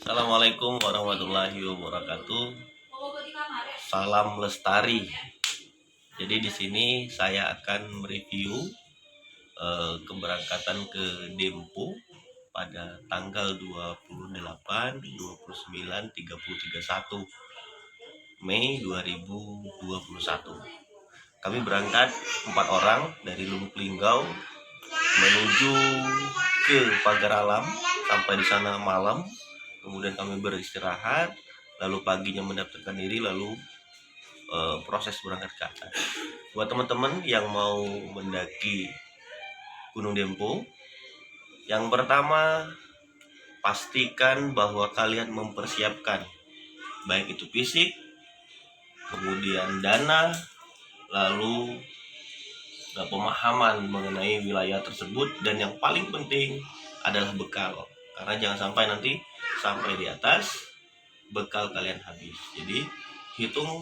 Assalamualaikum warahmatullahi wabarakatuh. Salam lestari. Jadi di sini saya akan mereview keberangkatan ke Dempo pada tanggal 28, 29, 30, 31 Mei 2021. Kami berangkat 4 orang dari Lubuk Linggau menuju ke Pagar Alam. Sampai di sana malam, kemudian kami beristirahat, lalu paginya mendaftarkan diri, lalu proses berangkat ke atas. Buat teman-teman yang mau mendaki Gunung Dempo, yang pertama pastikan bahwa kalian mempersiapkan baik itu fisik, kemudian dana, lalu pemahaman mengenai wilayah tersebut, dan yang paling penting adalah bekal. Karena jangan sampai nanti sampai di atas bekal kalian habis. Jadi hitung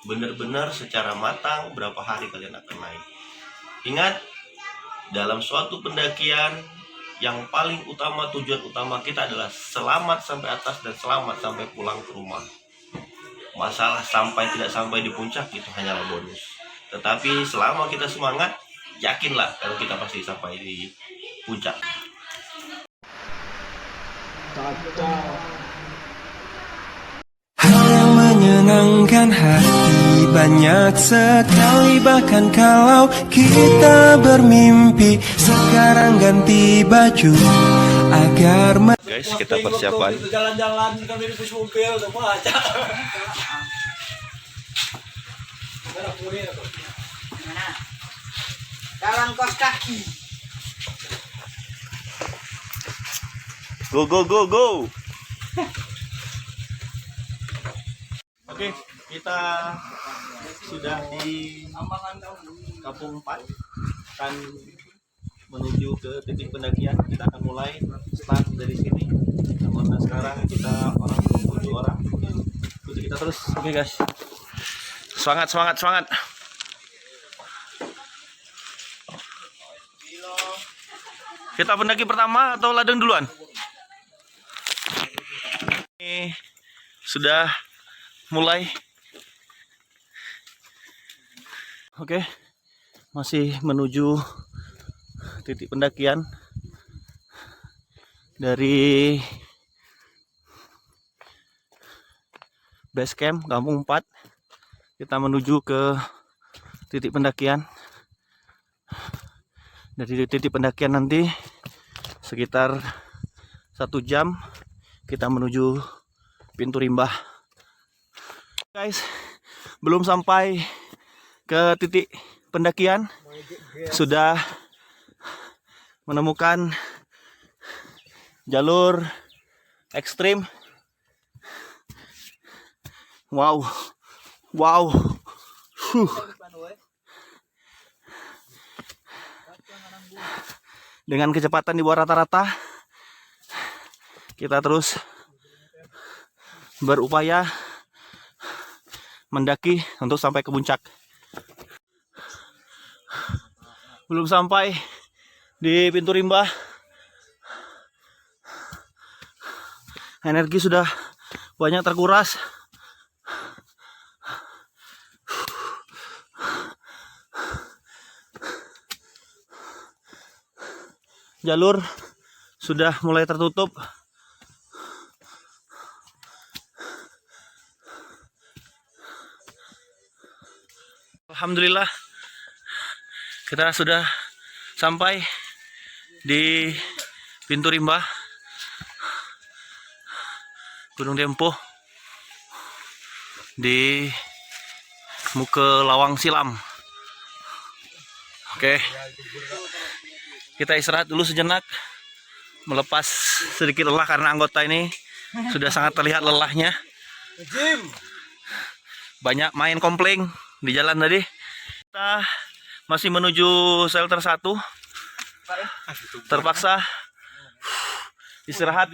benar-benar secara matang berapa hari kalian akan naik. Ingat, dalam suatu pendakian yang paling utama, tujuan utama kita adalah selamat sampai atas dan selamat sampai pulang ke rumah. Masalah sampai tidak sampai di puncak itu hanyalah bonus. Tetapi selama kita semangat, yakinlah kalau kita pasti sampai di puncak. Hal yang menyenangkan hati banyak sekali, bahkan kalau kita bermimpi. Sekarang ganti baju agar Guys, kita persiapan. Jalan-jalan kami di mobil udah baca. Jalan kos kaki. Go go go go. Oke, kita sudah di Kampung 4, akan menuju ke titik pendakian. Kita akan mulai start dari sini. Namun sekarang kita orang 27 orang. Ikuti kita terus. Oke guys. Semangat, semangat, semangat. Kita pendaki pertama atau ladang duluan? Ini sudah mulai. Oke, masih menuju titik pendakian dari base camp Kampung 4. Kita menuju ke titik pendakian. Dari titik pendakian nanti sekitar 1 jam kita menuju pintu Rimbah. Guys, belum sampai ke titik pendakian, sudah menemukan jalur ekstrim. Wow, wow. Dengan kecepatan di bawah rata-rata, kita terus berupaya mendaki untuk sampai ke puncak. Belum sampai di pintu Rimbah, energi sudah banyak terkuras. Jalur sudah mulai tertutup. Alhamdulillah, kita sudah sampai di pintu Rimbah Gunung Dempo di Muke Lawang Silam. Oke, kita istirahat dulu sejenak, melepas sedikit lelah karena anggota ini sudah sangat terlihat lelahnya. Banyak main kompling di jalan tadi. Kita masih menuju shelter 1. Terpaksa istirahat.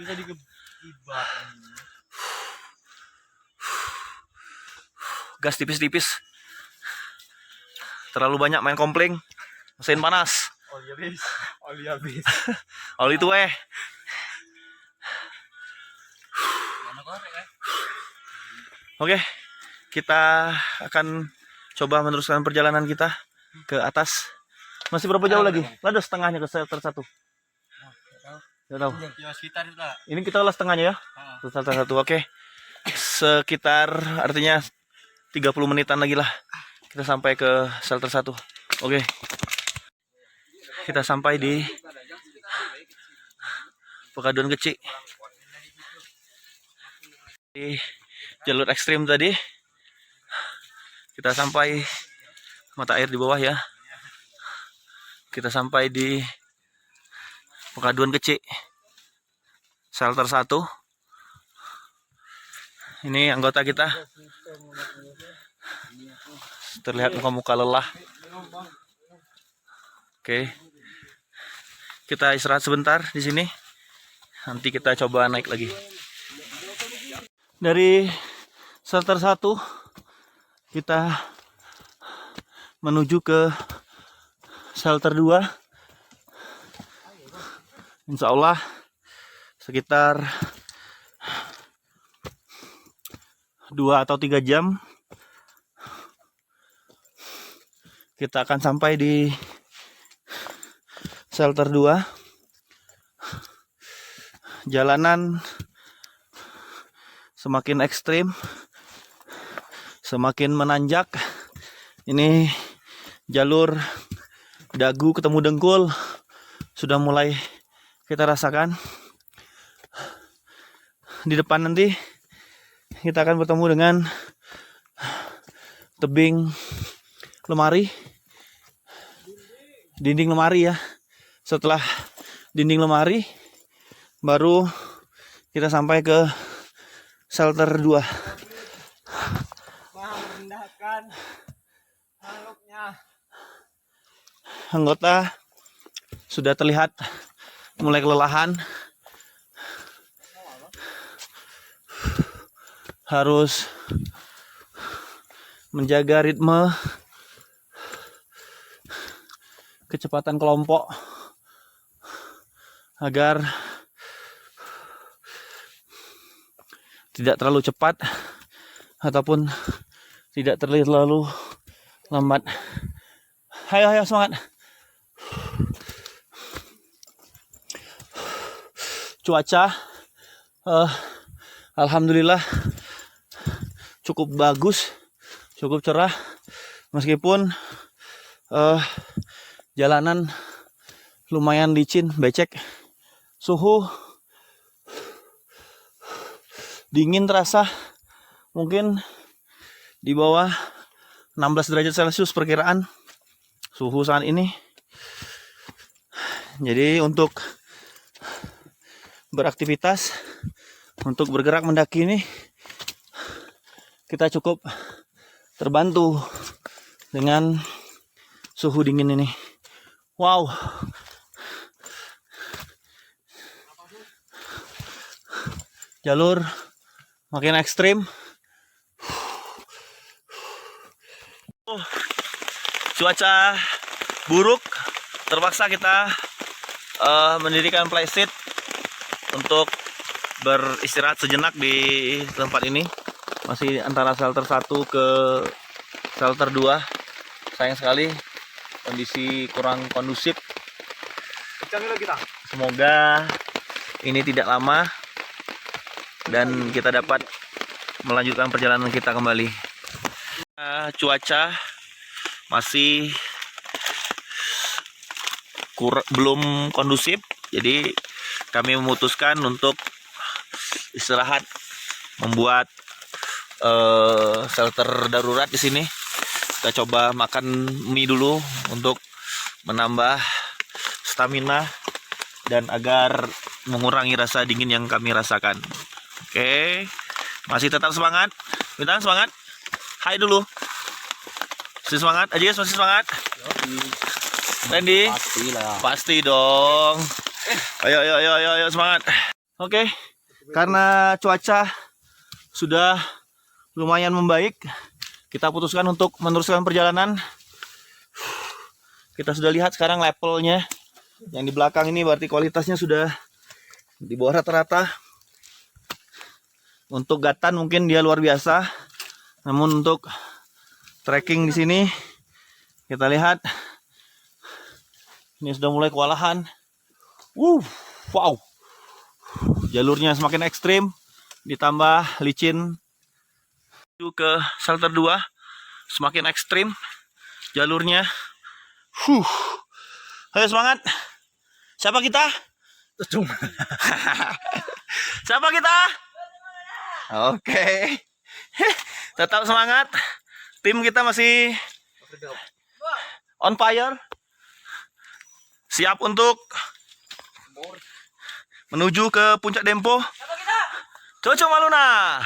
Gas tipis-tipis. Terlalu banyak main kompling. Mesin panas. Oli habis. Oli tuh Oke, kita akan coba meneruskan perjalanan kita ke atas. Masih berapa jauh lagi? Ada setengahnya ke shelter 1. Tidak tahu. Ya sekitar itu lah. Ini kita lah setengahnya ya. Ke shelter 1. Oke. Sekitar artinya 30 menitan lagi lah kita sampai ke shelter 1. Oke. Kita sampai di Pekaduan Kecil. Di jalur ekstrim tadi. Kita sampai mata air di bawah ya. Kita sampai di Pekaduan Kecil. Shelter 1. Ini anggota kita. Terlihat muka-muka lelah. Oke. Kita istirahat sebentar di sini. Nanti kita coba naik lagi. Dari shelter 1 kita menuju ke shelter 2. Insya Allah sekitar 2 atau 3 jam kita akan sampai di shelter 2. Jalanan semakin ekstrim, semakin menanjak. Ini jalur dagu ketemu dengkul sudah mulai kita rasakan. Di depan nanti kita akan bertemu dengan tebing lemari, dinding lemari ya. Setelah dinding lemari baru kita sampai ke shelter 2. Merendahkan makhluknya. Anggota sudah terlihat mulai kelelahan. Harus menjaga ritme kecepatan kelompok agar tidak terlalu cepat ataupun tidak terlalu lambat. Ayo semangat. Cuaca alhamdulillah cukup bagus, cukup cerah meskipun jalanan lumayan licin, becek. Suhu dingin terasa, mungkin di bawah 16 derajat Celcius perkiraan suhu saat ini. Jadi untuk beraktivitas, untuk bergerak mendaki ini kita cukup terbantu dengan suhu dingin ini. Wow. Jalur makin ekstrim. Cuaca buruk, terpaksa kita mendirikan playset untuk beristirahat sejenak di tempat ini. Masih antara shelter 1 ke shelter 2. Sayang sekali kondisi kurang kondusif. Semoga ini tidak lama dan kita dapat melanjutkan perjalanan kita kembali. Cuaca masih belum kondusif, jadi kami memutuskan untuk istirahat, membuat shelter darurat di sini. Kita coba makan mie dulu untuk menambah stamina dan agar mengurangi rasa dingin yang kami rasakan. Oke, masih tetap semangat. Bintang semangat. Hai dulu. Masih semangat? Aja masih semangat? Randy? Pasti dong. Ayo semangat. Oke, karena cuaca sudah lumayan membaik, kita putuskan untuk meneruskan perjalanan. Kita sudah lihat sekarang levelnya. Yang di belakang ini berarti kualitasnya sudah di bawah rata-rata. Untuk Gatan mungkin dia luar biasa. Namun untuk trekking di sini kita lihat ini sudah mulai kewalahan. Wow. Jalurnya semakin ekstrim, ditambah licin. Menuju ke shelter 2 semakin ekstrim jalurnya. Ayo semangat. Siapa kita? Siapa kita? Oke. Tetap semangat. Tim kita masih on fire. Siap untuk menuju ke puncak Dempo. Coco Maluna.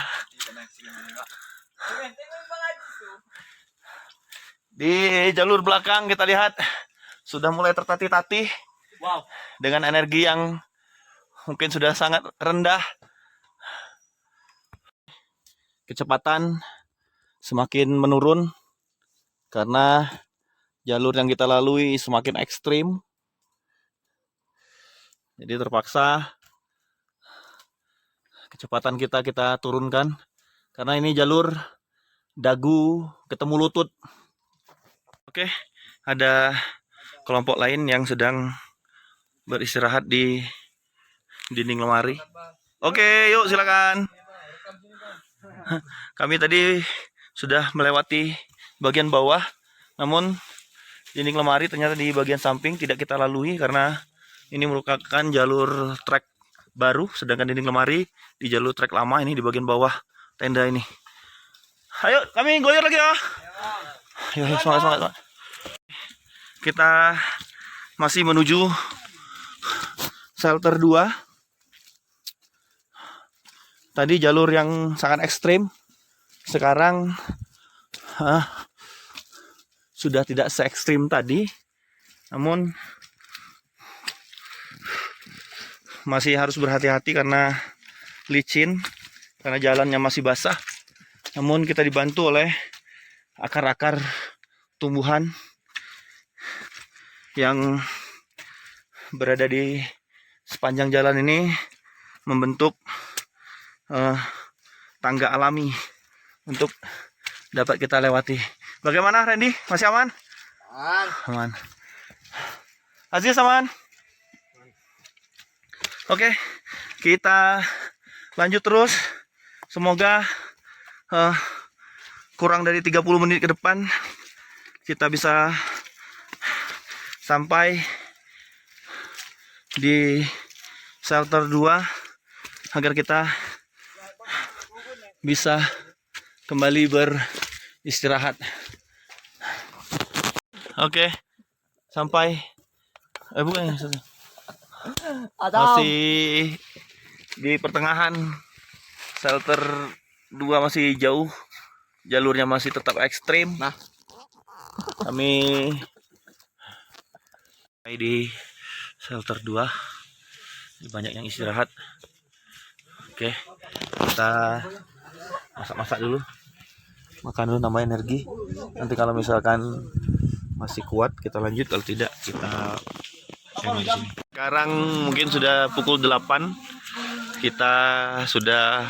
Di jalur belakang kita lihat sudah mulai tertatih-tatih. Wow. Dengan energi yang mungkin sudah sangat rendah. Kecepatan semakin menurun karena jalur yang kita lalui semakin ekstrim. Jadi terpaksa kecepatan kita turunkan karena ini jalur dagu ketemu lutut. Oke, ada kelompok lain yang sedang beristirahat di dinding lemari. Oke, yuk silakan. Kami tadi sudah melewati bagian bawah, namun dinding lemari ternyata di bagian samping tidak kita lalui karena ini merupakan jalur trek baru, sedangkan dinding lemari di jalur trek lama ini di bagian bawah tenda ini. Ayo, kami goyor lagi ya. Ayo, semangat. Kita masih menuju shelter 2. Tadi jalur yang sangat ekstrim. Sekarang sudah tidak se-ekstrim tadi. Namun masih harus berhati-hati karena licin, karena jalannya masih basah. Namun kita dibantu oleh akar-akar tumbuhan yang berada di sepanjang jalan ini membentuk tangga alami untuk dapat kita lewati. Bagaimana Randy? Masih aman? Aman. Aziz aman? Oke, kita lanjut terus. Semoga kurang dari 30 menit ke depan kita bisa sampai di shelter 2 agar kita bisa kembali beristirahat. Oke, sampai bukan masih di pertengahan shelter 2, masih jauh, jalurnya masih tetap ekstrim. Nah, kami di shelter 2, banyak yang istirahat. Oke, kita masak-masak dulu, makan dulu nambah energi. Nanti kalau misalkan masih kuat kita lanjut, kalau tidak kita di sini. Sekarang mungkin sudah pukul 8. Kita sudah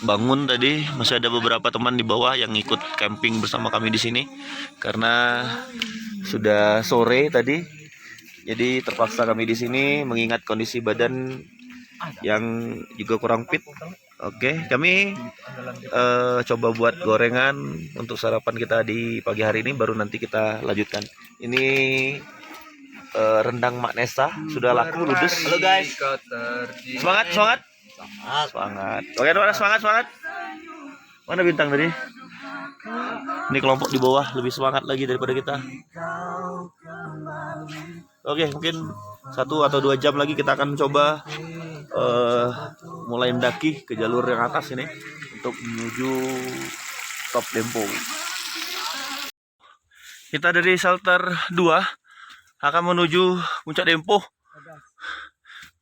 bangun tadi. Masih ada beberapa teman di bawah yang ikut camping bersama kami di sini karena sudah sore tadi. Jadi terpaksa kami di sini mengingat kondisi badan yang juga kurang fit. Oke, kami coba buat gorengan untuk sarapan kita di pagi hari ini, baru nanti kita lanjutkan. Ini rendang Mak Nesa sudah laku ludes. Halo guys. Semangat. Oke, semangat. Mana bintang tadi? Ini kelompok di bawah lebih semangat lagi daripada kita. Oke, mungkin 1 atau 2 jam lagi kita akan coba mulai mendaki ke jalur yang atas ini untuk menuju top Dempo. Kita dari shelter 2 akan menuju puncak Dempo.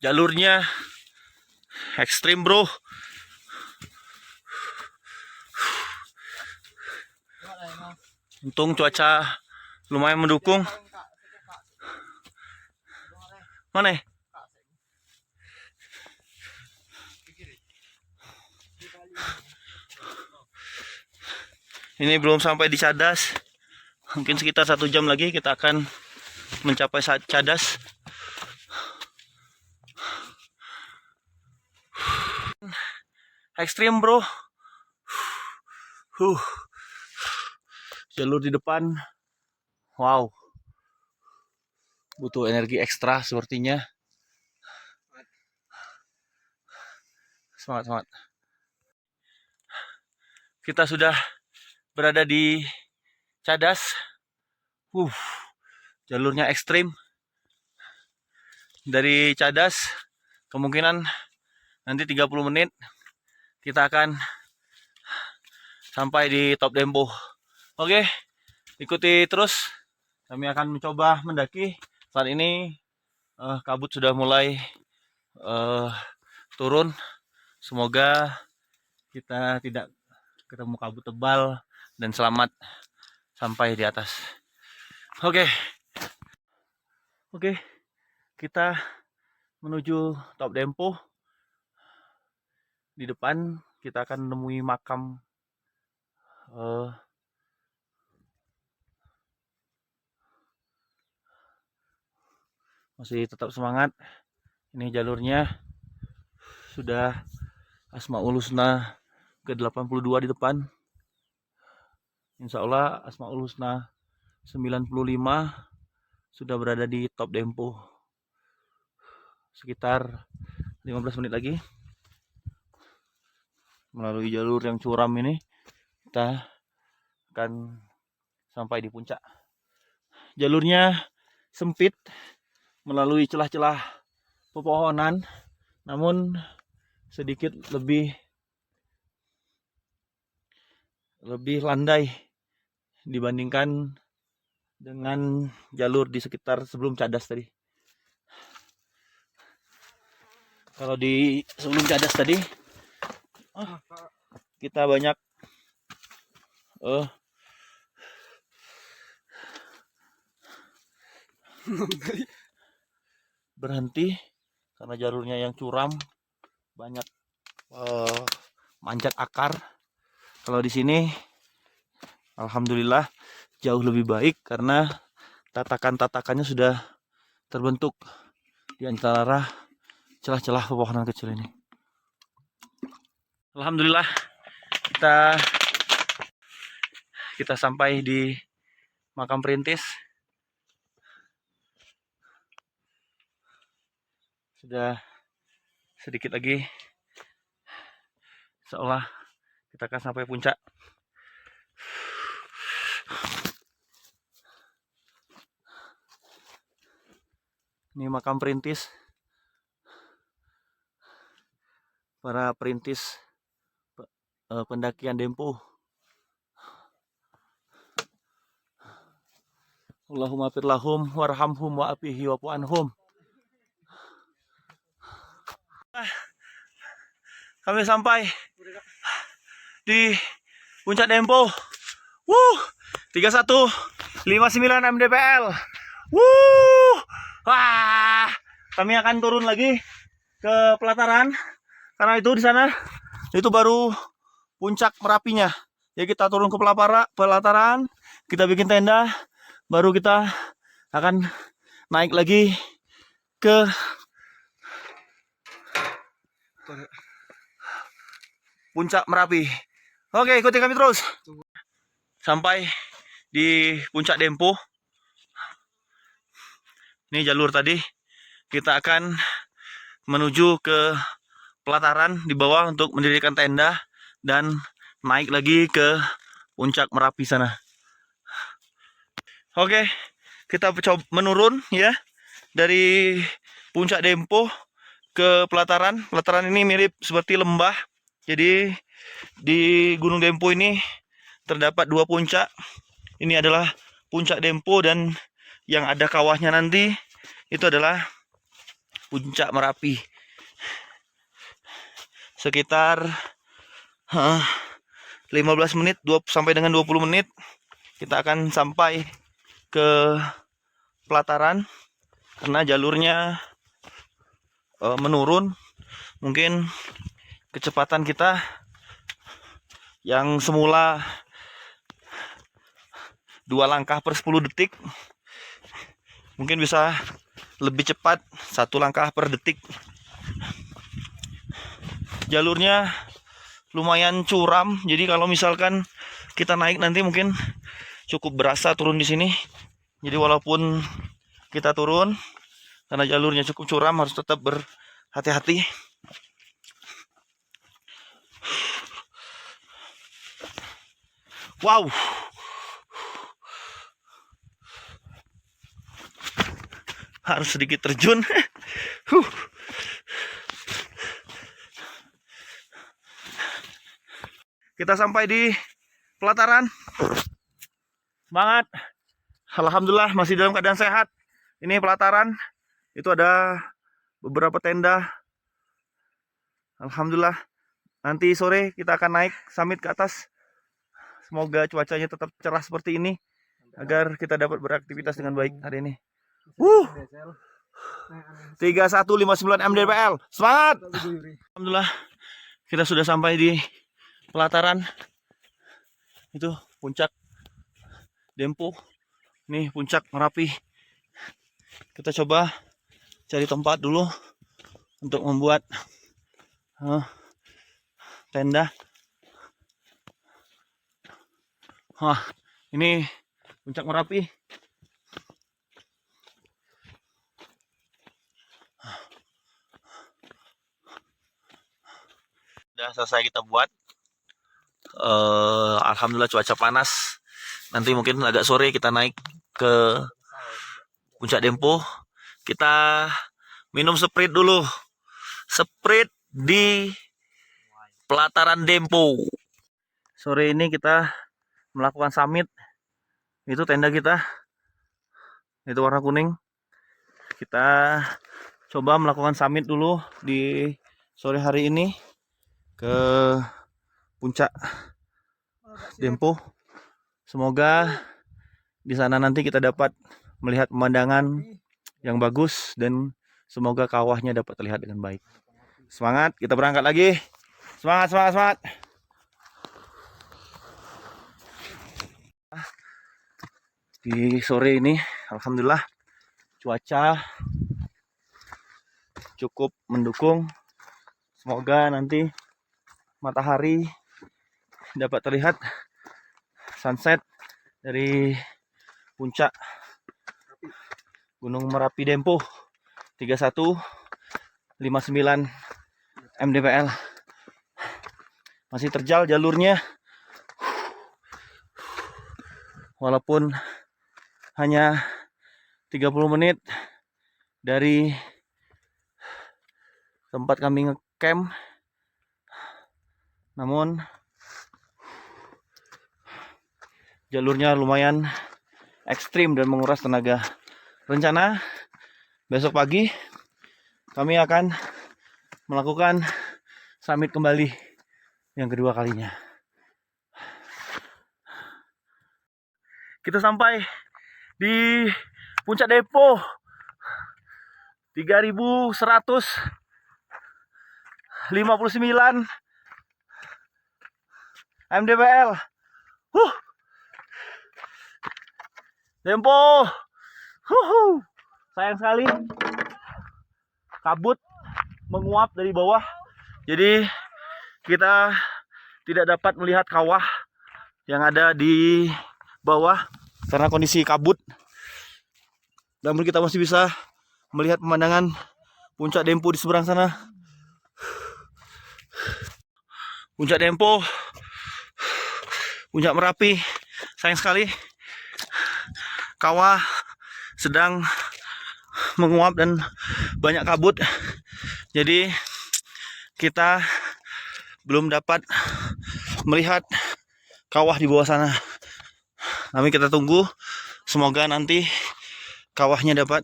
Jalurnya ekstrim, bro. Untung cuaca lumayan mendukung. Mana? Ini belum sampai di Cadas. Mungkin sekitar 1 jam lagi kita akan mencapai Cadas. Ekstrim bro. Jalur di depan. Wow. Butuh energi ekstra sepertinya. Semangat. Kita sudah berada di Cadas. Jalurnya ekstrim. Dari Cadas kemungkinan nanti 30 menit kita akan sampai di Top Dempo. Oke, ikuti terus. Kami akan mencoba mendaki. Saat ini kabut sudah mulai turun. Semoga kita tidak ketemu kabut tebal dan selamat sampai di atas. Oke, kita menuju Top Dempo. Di depan kita akan menemui makam masih tetap semangat. Ini jalurnya sudah Asmaul Husna ke-82 di depan. Insya Allah Asmaul Husna 95 sudah berada di Top Dempo. Sekitar 15 menit lagi. Melalui jalur yang curam ini kita akan sampai di puncak. Jalurnya sempit melalui celah-celah pepohonan, namun sedikit lebih landai dibandingkan dengan jalur di sekitar sebelum Cadas tadi. Kalau di sebelum Cadas tadi kita banyak berhenti karena jalurnya yang curam, banyak manjat akar. Kalau di sini alhamdulillah jauh lebih baik karena tatakan-tatakannya sudah terbentuk di antara celah-celah pepohonan kecil ini. Alhamdulillah kita sampai di makam perintis. Sudah sedikit lagi, seolah kita akan sampai puncak. Ini makam perintis, para perintis pendakian Dempo. Allahumma fir lahum warhamhum wa afihi wa anhum. Kami sampai di puncak Dempo. 3159 mdpl. Wah, kami akan turun lagi ke pelataran karena itu di sana itu baru puncak Merapinya. Ya, kita turun ke pelataran, kita bikin tenda, baru kita akan naik lagi ke puncak Merapi. Oke, ikuti kami terus. Sampai di puncak Dempo. Ini jalur tadi. Kita akan menuju ke pelataran di bawah untuk mendirikan tenda dan naik lagi ke puncak Merapi sana. Oke, kita coba menurun ya dari puncak Dempo ke pelataran. Pelataran ini mirip seperti lembah. Jadi di Gunung Dempo ini terdapat 2 puncak. Ini adalah puncak Dempo dan yang ada kawahnya nanti itu adalah puncak Merapi. Sekitar 15 menit sampai dengan 20 menit kita akan sampai ke pelataran karena jalurnya menurun. Mungkin kecepatan kita yang semula 2 langkah per 10 detik. Mungkin bisa lebih cepat 1 langkah per detik. Jalurnya lumayan curam, jadi kalau misalkan kita naik nanti mungkin cukup berasa turun di sini. Jadi walaupun kita turun karena jalurnya cukup curam, harus tetap berhati-hati. Wow, harus sedikit terjun. Kita sampai di pelataran. Semangat. Alhamdulillah masih dalam keadaan sehat. Ini pelataran. Itu ada beberapa tenda. Alhamdulillah. Nanti sore kita akan naik summit ke atas. Semoga cuacanya tetap cerah seperti ini agar kita dapat beraktivitas dengan baik hari ini. 3159 mdpl. Semangat. Alhamdulillah kita sudah sampai di pelataran. Itu puncak Dempo. Nih puncak Merapi. Kita coba cari tempat dulu untuk membuat tenda. Ini puncak Merapi. Sudah selesai kita buat. Alhamdulillah cuaca panas. Nanti mungkin agak sore kita naik ke puncak Dempo. Kita minum Sprite dulu. Sprite di pelataran Dempo. Sore ini kita melakukan summit. Itu tenda kita. Itu warna kuning. Kita coba melakukan summit dulu di sore hari ini ke puncak Dempo. Semoga di sana nanti kita dapat melihat pemandangan yang bagus dan semoga kawahnya dapat terlihat dengan baik. Semangat, kita berangkat lagi. Semangat, semangat, semangat. Di sore ini alhamdulillah cuaca cukup mendukung. Semoga nanti matahari dapat terlihat sunset dari puncak Gunung Merapi Dempo 3159 mdpl. Masih terjal jalurnya, walaupun hanya 30 menit dari tempat kami ngecamp, namun jalurnya lumayan ekstrim dan menguras tenaga. Rencana besok pagi kami akan melakukan summit kembali yang kedua kalinya. Kita sampai di puncak Dempo 3159 mdpl. Dempo. Sayang sekali kabut menguap dari bawah. Jadi kita tidak dapat melihat kawah yang ada di bawah karena kondisi kabut. Namun kita masih bisa melihat pemandangan puncak Dempo di seberang sana. Puncak Dempo, puncak Merapi. Sayang sekali kawah sedang menguap dan banyak kabut. Jadi kita belum dapat melihat kawah di bawah sana. Tapi kita tunggu, semoga nanti kawahnya dapat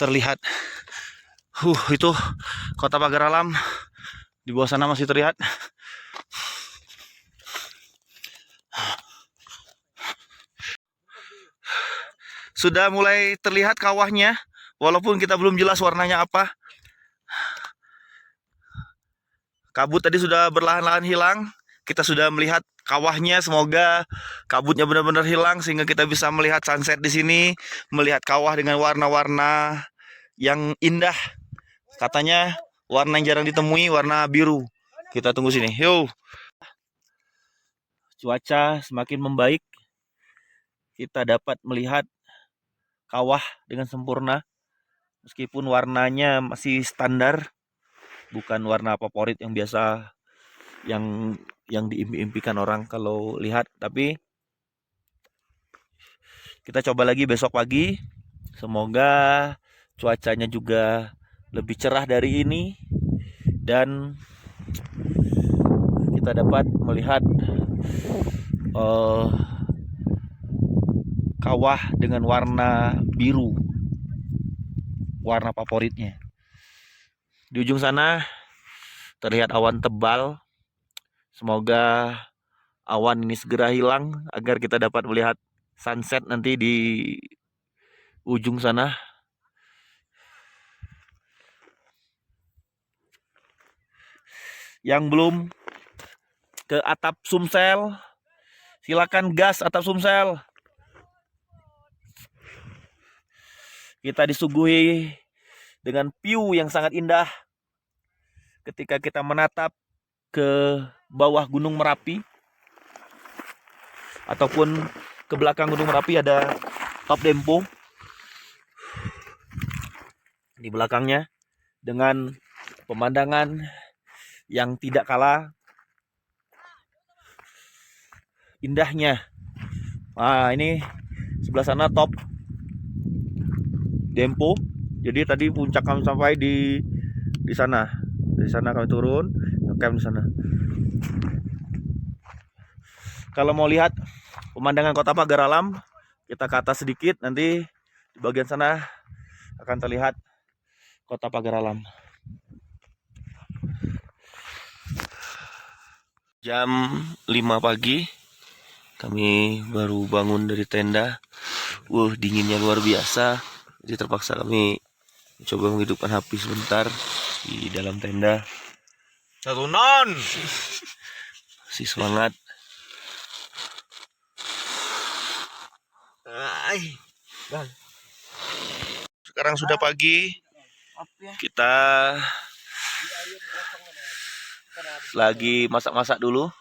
terlihat. Itu kota Pagar Alam. Di bawah sana masih terlihat. Sudah mulai terlihat kawahnya, walaupun kita belum jelas warnanya apa. Kabut tadi sudah berlahan-lahan hilang. Kita sudah melihat kawahnya. Semoga kabutnya benar-benar hilang sehingga kita bisa melihat sunset di sini, melihat kawah dengan warna-warna yang indah. Katanya warna yang jarang ditemui, warna biru. Kita tunggu sini. Yuk. Cuaca semakin membaik. Kita dapat melihat kawah dengan sempurna. Meskipun warnanya masih standar, bukan warna favorit yang biasa yang diimpi-impikan orang kalau lihat, tapi kita coba lagi besok pagi. Semoga cuacanya juga lebih cerah dari ini dan kita dapat melihat kawah dengan warna biru, warna favoritnya. Di ujung sana terlihat awan tebal. Semoga awan ini segera hilang agar kita dapat melihat sunset nanti di ujung sana. Yang belum ke atap Sumsel, silakan gas atap Sumsel. Kita disuguhi dengan view yang sangat indah ketika kita menatap ke bawah Gunung Merapi ataupun ke belakang Gunung Merapi ada Top Dempo di belakangnya dengan pemandangan yang tidak kalah indahnya. Nah, ini sebelah sana Top Dempo. Jadi tadi puncak kami sampai di sana. Dari sana kami turun, ngecamp di sana. Kalau mau lihat pemandangan Kota Pagar Alam, kita ke atas sedikit, nanti di bagian sana akan terlihat Kota Pagar Alam. Jam 5 pagi kami baru bangun dari tenda. Dinginnya luar biasa. Jadi terpaksa kami coba menghidupkan api sebentar di dalam tenda. Satu non. Si semangat. Sekarang sudah pagi. Kita lagi masak-masak dulu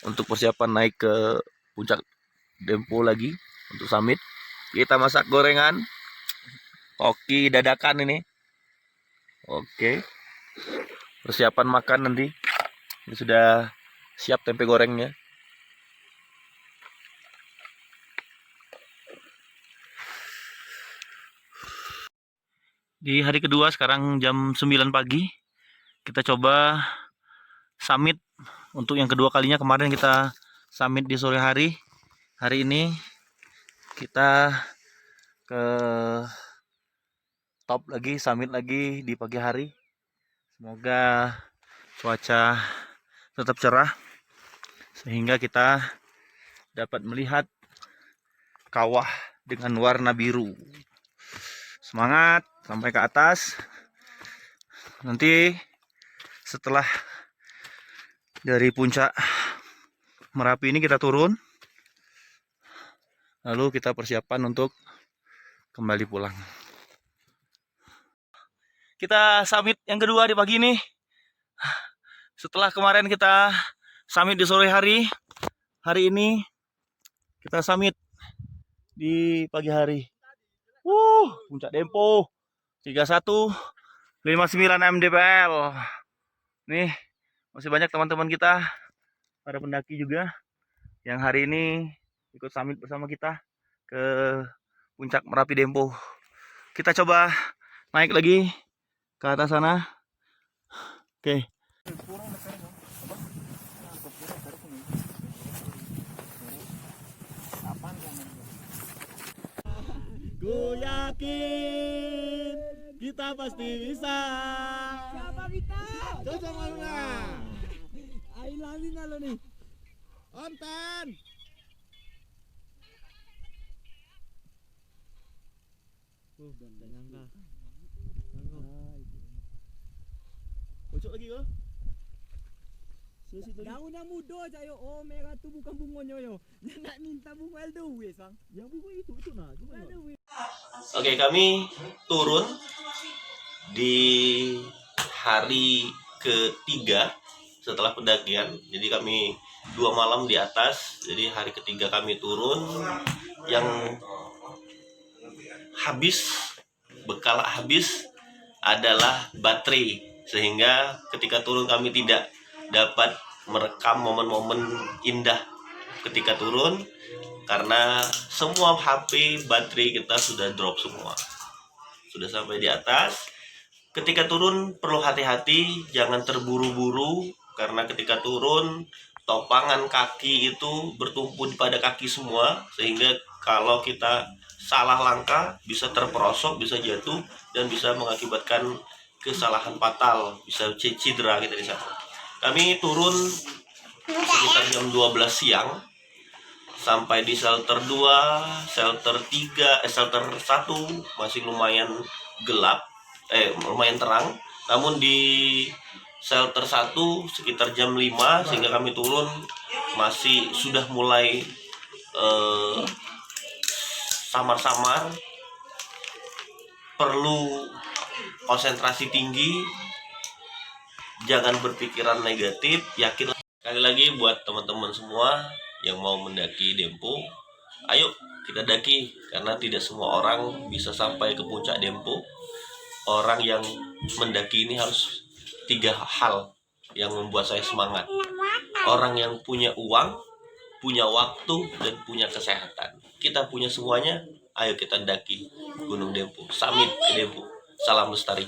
untuk persiapan naik ke puncak Dempo lagi untuk summit. Kita masak gorengan. Koki dadakan ini. Oke. Persiapan makan nanti. Ini sudah siap tempe gorengnya. Di hari kedua sekarang jam 9 pagi. Kita coba summit untuk yang kedua kalinya. Kemarin kita summit di sore hari. Hari ini kita ke top lagi, summit lagi di pagi hari. Semoga cuaca tetap cerah sehingga kita dapat melihat kawah dengan warna biru. Semangat sampai ke atas. Nanti setelah dari puncak Merapi ini kita turun, lalu kita persiapan untuk kembali pulang. Kita summit yang kedua di pagi ini. Setelah kemarin kita summit di sore hari, hari ini kita summit di pagi hari. Puncak Dempo 3159 mdpl. Nih, masih banyak teman-teman kita, para pendaki juga yang hari ini ikut summit bersama kita ke puncak Merapi Dempo. Kita coba naik lagi ke atas sana. Oke. Ku yakin kita pasti bisa. Siapa kita? Cocok mana? Ailalin lo nih. Konten. Nyangka. Pojok lagi kok. Daun yang muda aja yo. Oh, merah tu bukan bunganya yo. Dia nak minta bunga elderweiss, Bang. Yang bunga itu nah. Oke, kami turun di hari ketiga setelah pendakian. Jadi kami 2 malam di atas. Jadi hari ketiga kami turun. Yang habis, bekal habis adalah baterai, sehingga ketika turun kami tidak dapat merekam momen-momen indah ketika turun karena semua HP baterai kita sudah drop semua. Sudah sampai di atas. Ketika turun perlu hati-hati, jangan terburu-buru karena ketika turun topangan kaki itu bertumpu pada kaki semua, sehingga kalau kita salah langkah bisa terperosok, bisa jatuh dan bisa mengakibatkan kesalahan fatal, bisa cedera kita di sana. Kami turun sekitar jam 12 siang sampai di shelter 2, shelter 3, shelter 1 masih lumayan gelap, lumayan terang. Namun di shelter 1 sekitar jam 5 sehingga kami turun masih sudah mulai samar-samar, perlu konsentrasi tinggi, jangan berpikiran negatif, yakin. Sekali lagi buat teman-teman semua yang mau mendaki Dempo, ayo kita daki, karena tidak semua orang bisa sampai ke puncak Dempo. Orang yang mendaki ini harus 3 hal yang membuat saya semangat. Orang yang punya uang, punya waktu, dan punya kesehatan. Kita punya semuanya, ayo kita daki Gunung Dempo, summit ke Dempo. Salam lestari.